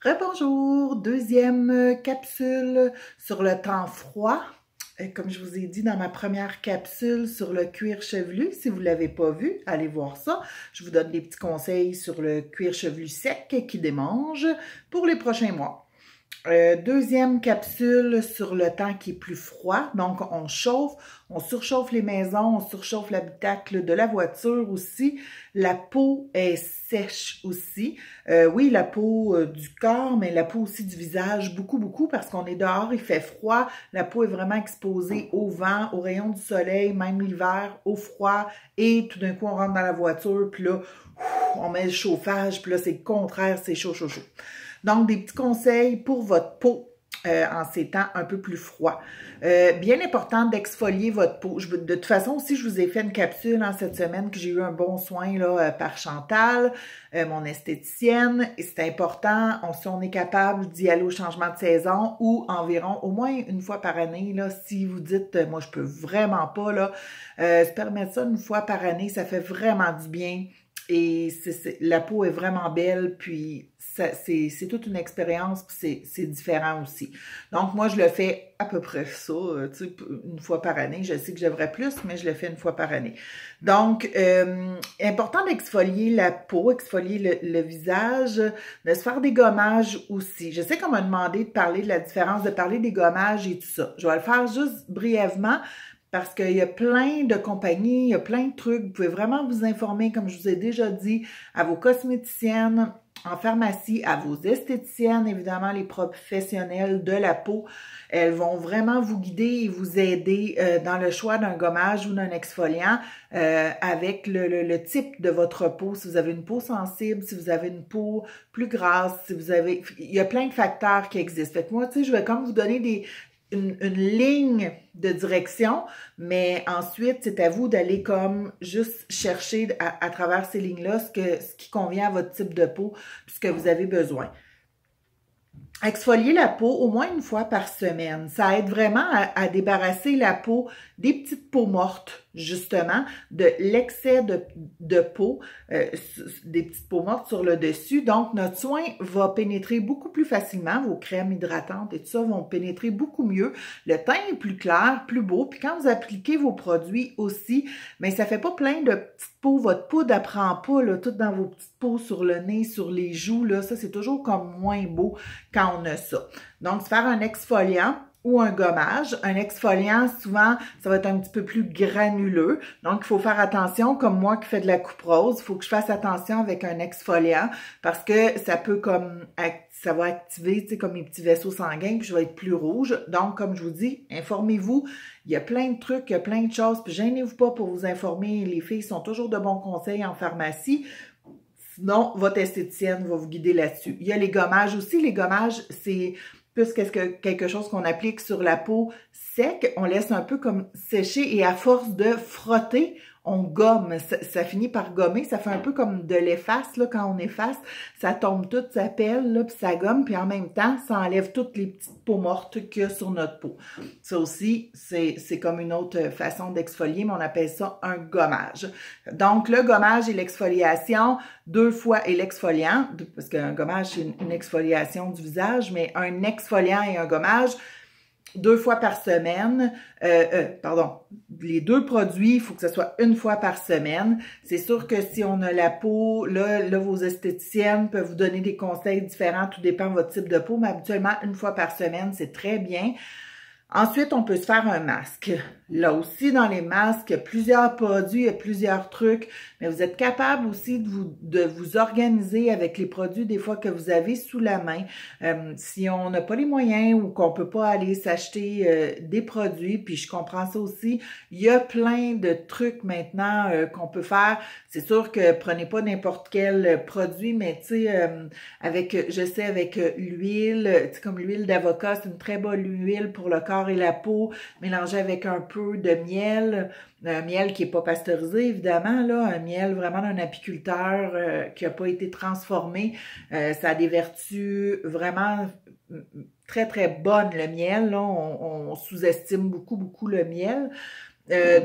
Rebonjour, deuxième capsule sur le temps froid. Comme je vous ai dit dans ma première capsule sur le cuir chevelu, si vous ne l'avez pas vu, allez voir ça. Je vous donne des petits conseils sur le cuir chevelu sec qui démange pour les prochains mois. Deuxième capsule sur le temps qui est plus froid. Donc, on surchauffe les maisons, on surchauffe l'habitacle de la voiture aussi. La peau est sèche aussi. Oui, la peau du corps, mais la peau aussi du visage, beaucoup, beaucoup, parce qu'on est dehors, il fait froid. La peau est vraiment exposée au vent, aux rayons du soleil, même l'hiver, au froid. Et tout d'un coup, on rentre dans la voiture, puis là, on met le chauffage, puis là, c'est le contraire, c'est chaud, chaud, chaud. Donc, des petits conseils pour votre peau en ces temps un peu plus froids. Bien important d'exfolier votre peau. De toute façon, aussi, je vous ai fait une capsule cette semaine que j'ai eu un bon soin là, par Chantal, mon esthéticienne. Et c'est important, si on est capable d'y aller au changement de saison ou environ au moins une fois par année. Là, si vous dites, moi, je peux vraiment pas, là, se permettre ça une fois par année, ça fait vraiment du bien. Et la peau est vraiment belle, puis c'est toute une expérience, puis c'est différent aussi. Donc, moi, je le fais à peu près ça, tu sais, une fois par année. Je sais que j'aimerais plus, mais je le fais une fois par année. Donc, important d'exfolier la peau, exfolier le visage, de se faire des gommages aussi. Je sais qu'on m'a demandé de parler de la différence, de parler des gommages et tout ça. Je vais le faire juste brièvement. Parce qu'il y a plein de compagnies, il y a plein de trucs. Vous pouvez vraiment vous informer, comme je vous ai déjà dit, à vos cosméticiennes, en pharmacie, à vos esthéticiennes, évidemment, les professionnels de la peau. Elles vont vraiment vous guider et vous aider dans le choix d'un gommage ou d'un exfoliant avec le type de votre peau. Si vous avez une peau sensible, si vous avez une peau plus grasse, si vous avez... Il y a plein de facteurs qui existent. Fait que moi, tu sais, je vais comme vous donner une ligne de direction, mais ensuite, c'est à vous d'aller comme juste chercher à travers ces lignes-là ce qui convient à votre type de peau, ce que vous avez besoin. Exfolier la peau au moins une fois par semaine. Ça aide vraiment à débarrasser la peau des petites peaux mortes, justement, de l'excès de peau, des petites peaux mortes sur le dessus. Donc, notre soin va pénétrer beaucoup plus facilement. Vos crèmes hydratantes et tout ça vont pénétrer beaucoup mieux. Le teint est plus clair, plus beau. Puis quand vous appliquez vos produits aussi, mais ça fait pas plein de petites peaux. Votre peau n'apprend pas, là, tout dans vos petites peaux sur le nez, sur les joues, là. Ça, c'est toujours comme moins beau quand on a ça. Donc, faire un exfoliant ou un gommage. Un exfoliant, souvent, ça va être un petit peu plus granuleux. Donc, il faut faire attention, comme moi qui fais de la coupe rose, il faut que je fasse attention avec un exfoliant parce que ça peut ça va activer, tu sais, comme mes petits vaisseaux sanguins, puis je vais être plus rouge. Donc, comme je vous dis, informez-vous. Il y a plein de trucs, il y a plein de choses, puis gênez-vous pas pour vous informer. Les filles sont toujours de bons conseils en pharmacie. Sinon, votre esthéticienne va vous guider là-dessus. Il y a les gommages aussi. Les gommages, c'est plus quelque chose qu'on applique sur la peau sec. On laisse un peu comme sécher et à force de frotter, on gomme. Ça finit par gommer. Ça fait un peu comme de l'efface, là, quand on efface. Ça tombe tout, ça pèle, là, puis ça gomme. Puis en même temps, ça enlève toutes les petites peaux mortes qu'il y a sur notre peau. Ça aussi, c'est comme une autre façon d'exfolier, mais on appelle ça un gommage. Donc, le gommage et l'exfoliation, 2 fois, et l'exfoliant, parce qu'un gommage, c'est une exfoliation du visage, mais un exfoliant et un gommage, 2 fois par semaine, pardon, les 2 produits, il faut que ce soit une fois par semaine. C'est sûr que si on a la peau, là, vos esthéticiennes peuvent vous donner des conseils différents, tout dépend de votre type de peau, mais habituellement, une fois par semaine, c'est très bien. Ensuite, on peut se faire un masque. Là aussi, dans les masques, il y a plusieurs produits, il y a plusieurs trucs, mais vous êtes capable aussi de vous organiser avec les produits des fois que vous avez sous la main. Si on n'a pas les moyens ou qu'on peut pas aller s'acheter des produits, puis je comprends ça aussi, il y a plein de trucs maintenant qu'on peut faire. C'est sûr que prenez pas n'importe quel produit, mais tu sais, je sais, avec l'huile, tu sais, comme l'huile d'avocat, c'est une très bonne huile pour le corps et la peau, mélangée avec un peu de miel, un miel qui n'est pas pasteurisé, évidemment, là, un miel vraiment d'un apiculteur qui n'a pas été transformé. Ça a des vertus vraiment très, très bonnes, le miel. Là, on sous-estime beaucoup, beaucoup le miel.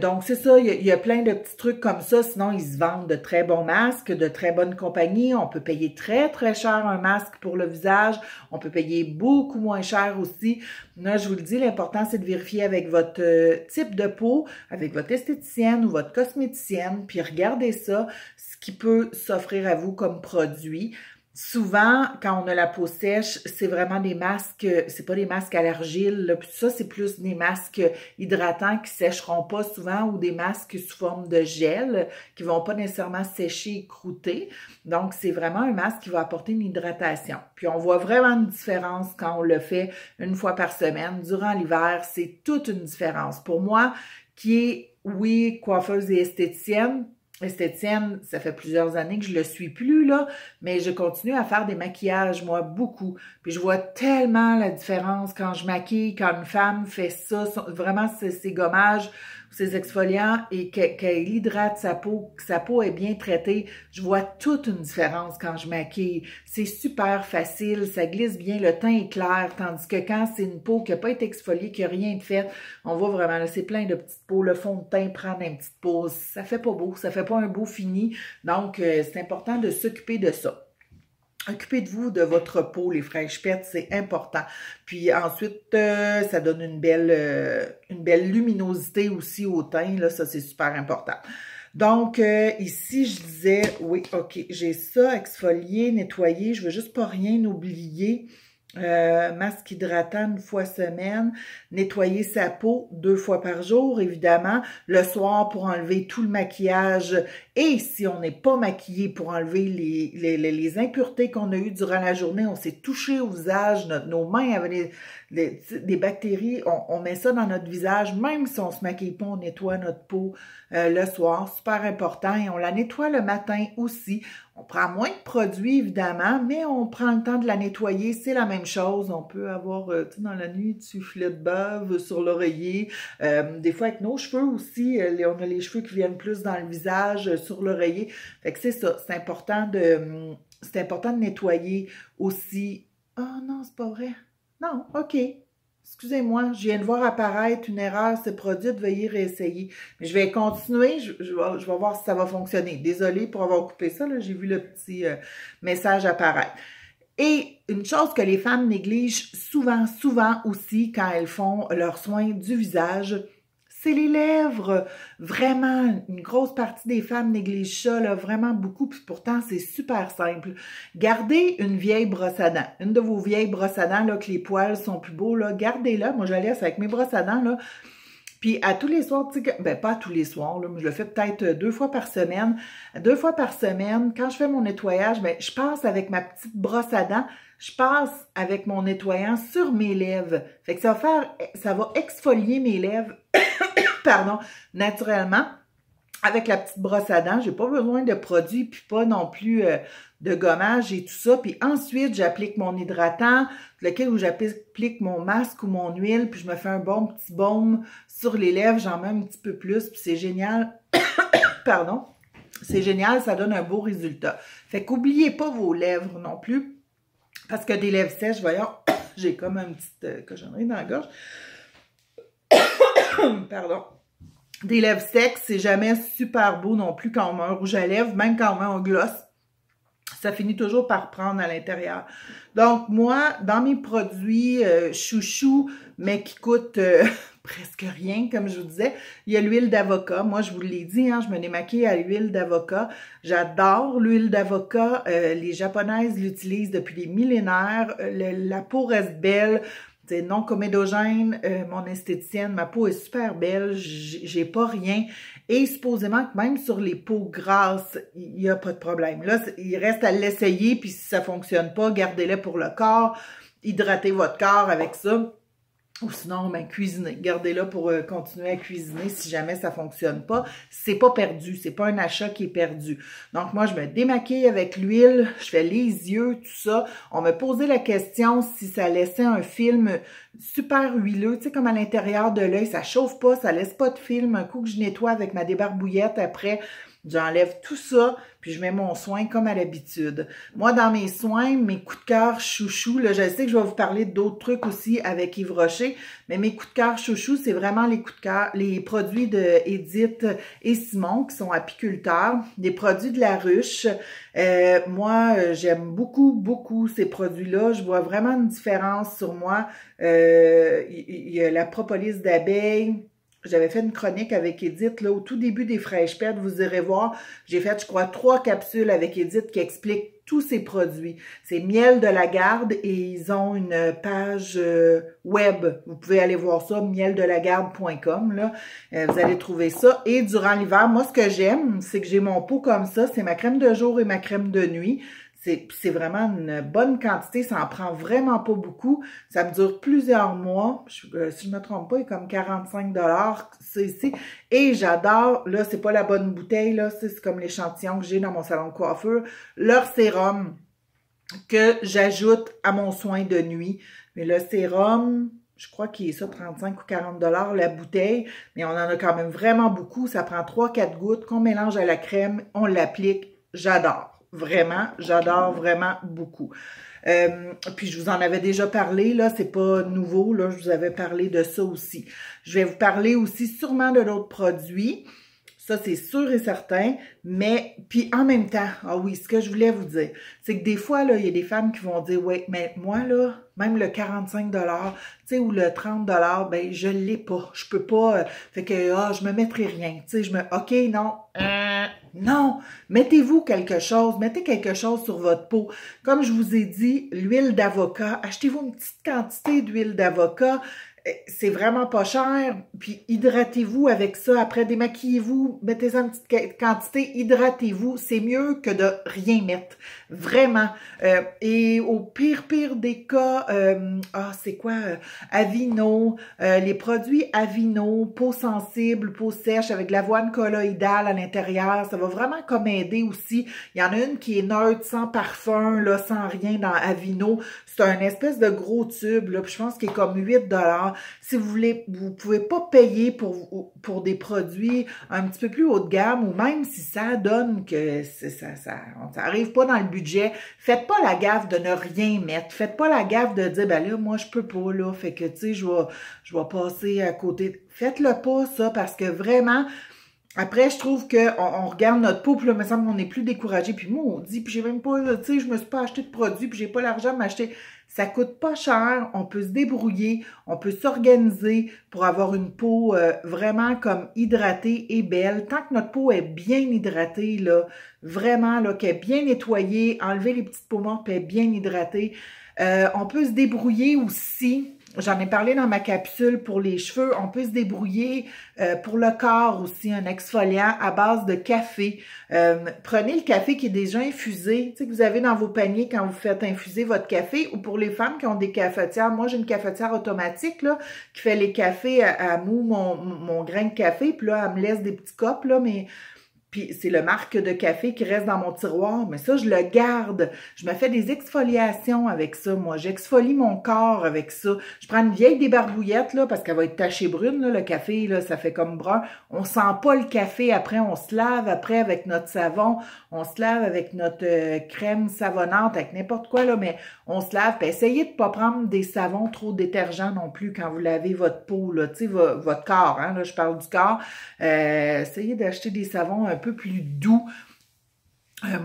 Donc, c'est ça, il y a plein de petits trucs comme ça. Sinon, ils se vendent de très bons masques, de très bonne compagnie. On peut payer très, très cher un masque pour le visage. On peut payer beaucoup moins cher aussi. Là, je vous le dis, l'important, c'est de vérifier avec votre type de peau, avec votre esthéticienne ou votre cosméticienne, puis regardez ça, ce qui peut s'offrir à vous comme produit. Souvent, quand on a la peau sèche, c'est vraiment des masques, c'est pas des masques à l'argile, là, puis ça, c'est plus des masques hydratants qui sécheront pas souvent ou des masques sous forme de gel qui vont pas nécessairement sécher et croûter. Donc, c'est vraiment un masque qui va apporter une hydratation. Puis, on voit vraiment une différence quand on le fait une fois par semaine. Durant l'hiver, c'est toute une différence. Pour moi, qui est, oui, coiffeuse et esthéticienne, ça fait plusieurs années que je le suis plus, là, mais je continue à faire des maquillages, moi, beaucoup. Puis je vois tellement la différence quand je maquille, quand une femme fait ça, vraiment ses gommages, ses exfoliants et qu'elle hydrate sa peau, que sa peau est bien traitée. Je vois toute une différence quand je maquille. C'est super facile, ça glisse bien, le teint est clair, tandis que quand c'est une peau qui n'a pas été exfoliée, qui n'a rien de fait, on voit vraiment, là, c'est plein de petites peaux, le fond de teint prend une petite pause. Ça fait pas beau, ça fait pas un beau fini. Donc, c'est important de s'occuper de ça. Occupez-vous de votre peau, les fraîches pertes, c'est important. Puis ensuite, ça donne une belle luminosité aussi au teint, là, ça c'est super important. Donc, ici, je disais, oui, ok, j'ai ça, exfolier, nettoyer, je veux juste pas rien oublier. Masque hydratant une fois semaine, nettoyer sa peau 2 fois par jour, évidemment, le soir pour enlever tout le maquillage et si on n'est pas maquillé pour enlever les impuretés qu'on a eues durant la journée, on s'est touché au visage, nos mains avaient des bactéries, on met ça dans notre visage, même si on se maquille pas, on nettoie notre peau le soir, super important, et on la nettoie le matin aussi. On prend moins de produits, évidemment, mais on prend le temps de la nettoyer. C'est la même chose. On peut avoir, tu sais, dans la nuit, du filet de bave sur l'oreiller. Des fois, avec nos cheveux aussi, on a les cheveux qui viennent plus dans le visage, sur l'oreiller. Fait que c'est ça. C'est important de nettoyer aussi. Ah non, c'est pas vrai. Non, OK. Excusez-moi, je viens de voir apparaître une erreur, c'est produit, veuillez réessayer. Mais je vais continuer, je vais voir si ça va fonctionner. Désolée pour avoir coupé ça, là, j'ai vu le petit message apparaître. Et une chose que les femmes négligent souvent aussi quand elles font leurs soins du visage, c'est les lèvres. Vraiment, une grosse partie des femmes négligent ça, là, vraiment beaucoup, puis pourtant, c'est super simple. Gardez une vieille brosse à dents. Une de vos vieilles brosses à dents, là, que les poils sont plus beaux, là, gardez-la. Moi, je la laisse avec mes brosses à dents, là. Puis à tous les soirs, tu sais, ben pas tous les soirs, là, mais je le fais peut-être 2 fois par semaine. 2 fois par semaine, quand je fais mon nettoyage, ben je passe avec ma petite brosse à dents, je passe avec mon nettoyant sur mes lèvres. Fait que ça va exfolier mes lèvres, pardon, naturellement. Avec la petite brosse à dents, j'ai pas besoin de produits, puis pas non plus de gommage et tout ça. Puis ensuite, j'applique mon hydratant, lequel où j'applique mon masque ou mon huile, puis je me fais un bon petit baume sur les lèvres, j'en mets un petit peu plus, puis c'est génial. Pardon. C'est génial, ça donne un beau résultat. Fait qu'oubliez pas vos lèvres non plus, parce que des lèvres sèches, voyons, j'ai comme une petite cochonnerie dans la gorge. Pardon. Des lèvres secs, c'est jamais super beau non plus quand on met un rouge à lèvres, même quand on met un gloss. Ça finit toujours par prendre à l'intérieur. Donc, moi, dans mes produits chouchou, mais qui coûtent presque rien, comme je vous disais, il y a l'huile d'avocat. Moi, je vous l'ai dit, hein, je me démaquille à l'huile d'avocat. J'adore l'huile d'avocat. Les Japonaises l'utilisent depuis des millénaires. La peau reste belle. C'est non comédogène, mon esthéticienne, ma peau est super belle, j'ai pas rien. Et supposément que même sur les peaux grasses, il n'y a pas de problème. Là, il reste à l'essayer, puis si ça fonctionne pas, gardez-le pour le corps, hydratez votre corps avec ça. Ou sinon, ben, cuisiner. Gardez-la pour continuer à cuisiner si jamais ça fonctionne pas. C'est pas perdu. C'est pas un achat qui est perdu. Donc, moi, je me démaquille avec l'huile. Je fais les yeux, tout ça. On me posait la question si ça laissait un film super huileux. Tu sais, comme à l'intérieur de l'œil, ça chauffe pas, ça laisse pas de film. Un coup que je nettoie avec ma débarbouillette après, J'enlève tout ça, puis je mets mon soin comme à l'habitude. Moi, dans mes soins, mes coups de cœur chouchou, là, je sais que je vais vous parler d'autres trucs aussi avec Yves Rocher, mais mes coups de cœur chouchou, c'est vraiment les coups de cœur, les produits de Edith et Simon, qui sont apiculteurs, des produits de la ruche. Moi, j'aime beaucoup, beaucoup ces produits-là. Je vois vraiment une différence sur moi. Il y a la propolis d'abeille. J'avais fait une chronique avec Edith, là, au tout début des Fraîches Pètes, vous irez voir. J'ai fait, je crois, 3 capsules avec Edith qui expliquent tous ces produits. C'est Miel de la Garde et ils ont une page web. Vous pouvez aller voir ça, mieldelagarde.com, là. Vous allez trouver ça. Et durant l'hiver, moi, ce que j'aime, c'est que j'ai mon pot comme ça. C'est ma crème de jour et ma crème de nuit. C'est vraiment une bonne quantité, ça en prend vraiment pas beaucoup. Ça me dure plusieurs mois. Si je me trompe pas, il est comme 45 $, c'est ici. Et j'adore, là, c'est pas la bonne bouteille, là, c'est comme l'échantillon que j'ai dans mon salon de coiffure. Leur sérum que j'ajoute à mon soin de nuit. Mais le sérum, je crois qu'il est ça, 35 ou 40 $ la bouteille, mais on en a quand même vraiment beaucoup. Ça prend 3-4 gouttes qu'on mélange à la crème, on l'applique. J'adore. Vraiment, j'adore vraiment beaucoup. Puis je vous en avais déjà parlé, là, c'est pas nouveau, là, je vous avais parlé de ça aussi. Je vais vous parler aussi sûrement de d'autres produits. Ça, c'est sûr et certain, mais puis en même temps, ah oui, ce que je voulais vous dire, c'est que des fois, là, il y a des femmes qui vont dire, ouais, mais moi, là, même le 45 $, tu sais, ou le 30 $, ben, je l'ai pas, je peux pas, fait que, je me mettrai rien, tu sais, ok, non, non, mettez-vous quelque chose, mettez quelque chose sur votre peau. Comme je vous ai dit, l'huile d'avocat, achetez-vous une petite quantité d'huile d'avocat. C'est vraiment pas cher, puis hydratez-vous avec ça. Après, démaquillez-vous, mettez-en une petite quantité, hydratez-vous. C'est mieux que de rien mettre, vraiment. Et au pire des cas, c'est quoi? Aveeno, les produits Aveeno, peau sensible, peau sèche, avec de l'avoine colloïdale à l'intérieur, ça va vraiment comme aider aussi. Il y en a une qui est neutre, sans parfum, là, sans rien dans Aveeno. C'est un espèce de gros tube, là, puis je pense qu'il est comme 8 $. Si vous voulez, vous pouvez pas payer pour des produits un petit peu plus haut de gamme, ou même si ça donne que ça arrive pas dans le budget, faites pas la gaffe de ne rien mettre. Faites pas la gaffe de dire, ben là, moi, je peux pas, là, fait que, tu sais, je vais passer à côté. Faites-le pas, ça, parce que vraiment, après, je trouve qu'on regarde notre peau, puis là, il me semble qu'on est plus découragé, puis moi, on dit, puis j'ai même pas, tu sais, je me suis pas acheté de produits, puis j'ai pas l'argent de m'acheter. Ça coûte pas cher, on peut se débrouiller, on peut s'organiser pour avoir une peau vraiment comme hydratée et belle. Tant que notre peau est bien hydratée, là, vraiment, là, qu'elle est bien nettoyée, enlever les petites peaux mortes, puis elle est bien hydratée. On peut se débrouiller aussi. J'en ai parlé dans ma capsule pour les cheveux. On peut se débrouiller pour le corps aussi, un exfoliant à base de café. Prenez le café qui est déjà infusé, tu sais, que vous avez dans vos paniers quand vous faites infuser votre café, ou pour les femmes qui ont des cafetières. Moi, j'ai une cafetière automatique là qui fait les cafés à moudre mon grain de café, puis là, elle me laisse des petits copes, là, mais... Puis c'est le marque de café qui reste dans mon tiroir, mais ça, je le garde. Je me fais des exfoliations avec ça, moi. J'exfolie mon corps avec ça. Je prends une vieille débarbouillette, là, parce qu'elle va être tachée brune, là, le café, là, ça fait comme brun. On sent pas le café après, on se lave après avec notre savon, on se lave avec notre crème savonnante, avec n'importe quoi, là, mais on se lave. Puis essayez de pas prendre des savons trop détergents non plus quand vous lavez votre peau, là, tu sais, votre corps, hein, là, je parle du corps. Essayez d'acheter des savons un peu plus doux,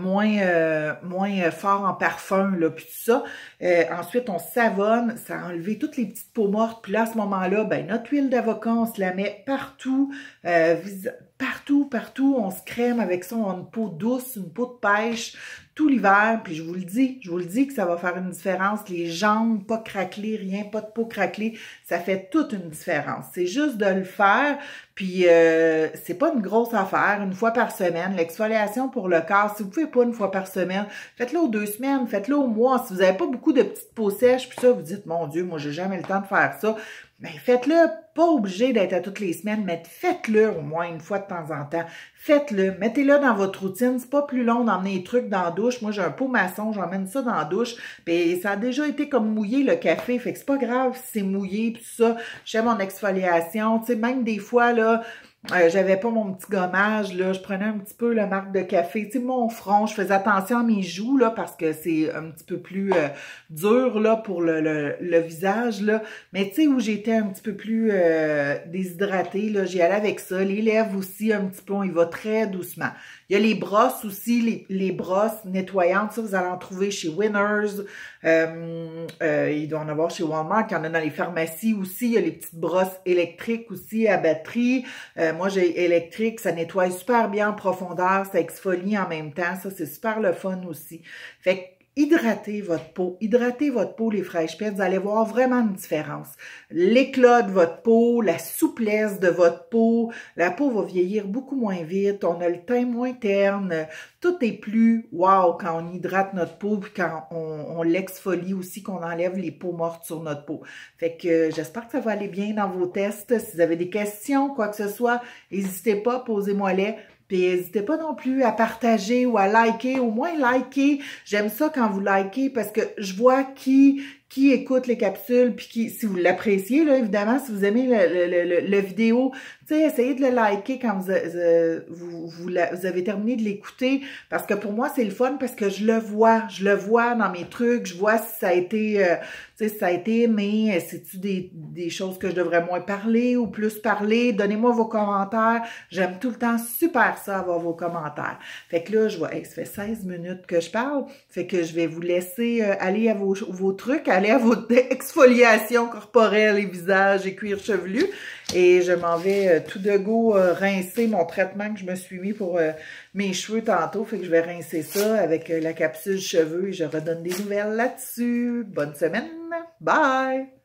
moins fort en parfum, là, puis tout ça. Ensuite, on savonne, ça a enlevé toutes les petites peaux mortes, puis là, à ce moment-là, ben, notre huile d'avocat, on se la met partout, partout, on se crème avec ça, on a une peau douce, une peau de pêche, tout l'hiver, puis je vous le dis que ça va faire une différence, les jambes, pas craquelées, rien, pas de peau craquelée, ça fait toute une différence. C'est juste de le faire, puis c'est pas une grosse affaire, une fois par semaine, l'exfoliation pour le corps, si vous pouvez pas une fois par semaine, faites-le aux 2 semaines, faites-le au mois, si vous avez pas beaucoup de petites peaux sèches, puis ça, vous dites, mon Dieu, moi, j'ai jamais le temps de faire ça, mais faites-le, pas obligé d'être à toutes les semaines, mais faites-le au moins une fois de temps en temps. Faites-le, mettez-le dans votre routine. C'est pas plus long d'emmener les trucs dans la douche. Moi, j'ai un pot maçon, j'emmène ça dans la douche. Puis ça a déjà été comme mouillé le café, fait que c'est pas grave si c'est mouillé, puis tout ça. Je fais mon exfoliation, tu sais, même des fois, là, J'avais pas mon petit gommage, là. Je prenais un petit peu le marque de café. Tu sais, mon front, je faisais attention à mes joues, là, parce que c'est un petit peu plus dur, là, pour le visage, là. Mais tu sais, où j'étais un petit peu plus déshydratée, là, j'y allais avec ça. Les lèvres aussi, un petit peu, on y va très doucement. Il y a les brosses aussi, les brosses nettoyantes, ça, vous allez en trouver chez Winners. Il doit en avoir chez Walmart, il y en a dans les pharmacies aussi. Il y a les petites brosses électriques aussi à batterie. Moi, j'ai électrique, ça nettoie super bien en profondeur, ça exfolie en même temps. Ça, c'est super le fun aussi. Fait que hydratez votre peau, les Fresh Pets, vous allez voir vraiment une différence. L'éclat de votre peau, la souplesse de votre peau, la peau va vieillir beaucoup moins vite, on a le teint moins terne, tout est plus wow quand on hydrate notre peau, puis quand on l'exfolie aussi, qu'on enlève les peaux mortes sur notre peau. Fait que j'espère que ça va aller bien dans vos tests. Si vous avez des questions, quoi que ce soit, n'hésitez pas, posez-moi-les. Puis n'hésitez pas non plus à partager ou à liker, au moins liker. J'aime ça quand vous likez parce que je vois qui écoute les capsules, puis si vous l'appréciez, là, évidemment, si vous aimez le vidéo, tu sais, essayez de le liker quand vous avez terminé de l'écouter, parce que pour moi, c'est le fun, parce que je le vois dans mes trucs, je vois si ça a été, tu sais, si ça a été aimé, c'est-tu des choses que je devrais moins parler ou plus parler, donnez-moi vos commentaires, j'aime tout le temps super ça, avoir vos commentaires. Fait que là, je vois, hey, ça fait 16 minutes que je parle, fait que je vais vous laisser aller à vos trucs, aller à votre exfoliation corporelle et visage et cuir chevelu. Et je m'en vais tout de go rincer mon traitement que je me suis mis pour mes cheveux tantôt. Fait que je vais rincer ça avec la capsule cheveux et je redonne des nouvelles là-dessus. Bonne semaine! Bye!